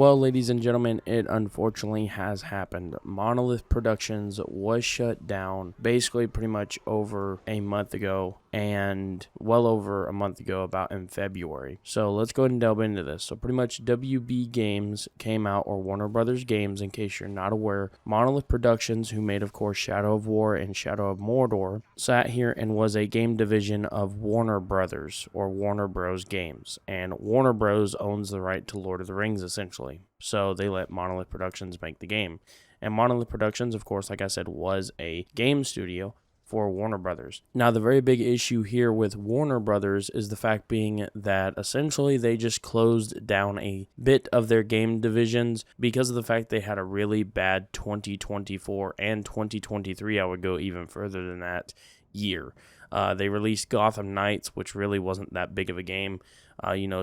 Well, ladies and gentlemen, it unfortunately has happened. Monolith Productions was shut down basically pretty much over a month ago, and well over a month ago, about in February. So let's go ahead and delve into this. So pretty much WB Games came out, or Warner Brothers Games, in case you're not aware. Monolith Productions, who made, of course, Shadow of War and Shadow of Mordor, sat here and was a game division of Warner Brothers, or Warner Bros. Games. And Warner Bros. Owns the right to Lord of the Rings, essentially. So they let Monolith Productions make the game. And Monolith Productions, of course, like I said, was a game studio for Warner Brothers. Now, the very big issue here with Warner Brothers is the fact being that essentially they just closed down a bit of their game divisions because of the fact they had a really bad 2024 and 2023. I would go even further than that year. They released Gotham Knights, which really wasn't that big of a game.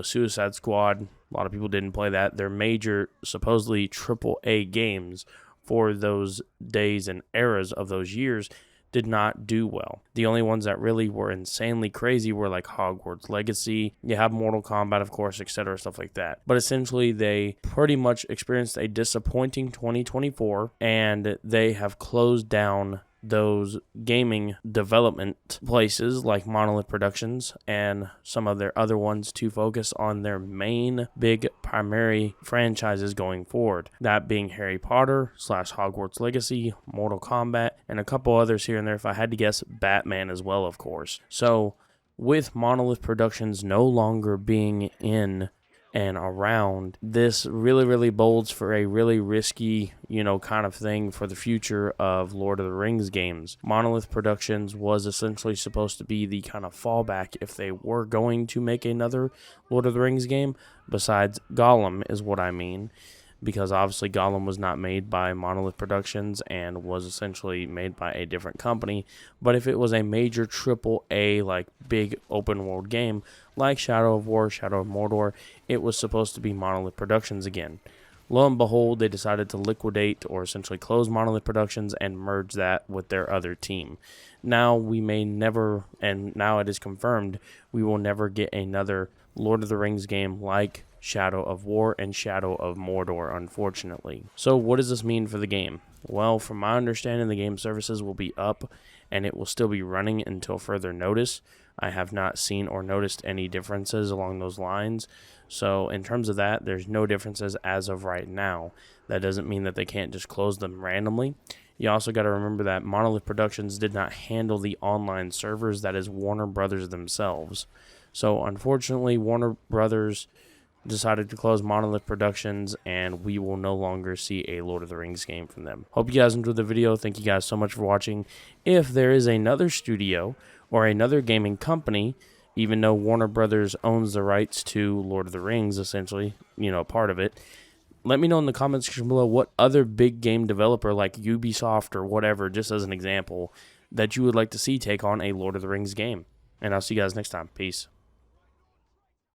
Suicide Squad, a lot of people didn't play that. Their major, supposedly AAA games for those days and eras of those years did not do well. The only ones that really were insanely crazy were like Hogwarts Legacy. You have Mortal Kombat, of course, etc., stuff like that. But essentially, they pretty much experienced a disappointing 2024, and they have closed down those gaming development places like Monolith Productions and some of their other ones to focus on their main big primary franchises going forward. That being Harry Potter / Hogwarts Legacy, Mortal Kombat, and a couple others here and there. If I had to guess, Batman as well, of course. So with Monolith Productions no longer being in and around, this really bodes for a really risky, kind of thing for the future of Lord of the Rings games. Monolith Productions was essentially supposed to be the kind of fallback if they were going to make another Lord of the Rings game, besides Gollum is what I mean. Because obviously Gollum was not made by Monolith Productions and was essentially made by a different company. But if it was a major AAA, like big open world game, like Shadow of War, Shadow of Mordor, it was supposed to be Monolith Productions again. Lo and behold, they decided to liquidate or essentially close Monolith Productions and merge that with their other team. Now we may never, and now it is confirmed, we will never get another Lord of the Rings game like Shadow of War and Shadow of Mordor, unfortunately. So what does this mean for the game? Well, from my understanding, the game services will be up and it will still be running until further notice. I have not seen or noticed any differences along those lines. So in terms of that, there's no differences as of right now. That doesn't mean that they can't just close them randomly. You also got to remember that Monolith Productions did not handle the online servers. That is Warner Brothers themselves. So unfortunately, Warner Brothers decided to close Monolith Productions, and we will no longer see a Lord of the Rings game from them. Hope you guys enjoyed the video. Thank you guys so much for watching. If there is another studio or another gaming company, even though Warner Brothers owns the rights to Lord of the Rings, essentially, part of it, let me know in the comments section below what other big game developer like Ubisoft or whatever, just as an example, that you would like to see take on a Lord of the Rings game. And I'll see you guys next time. Peace.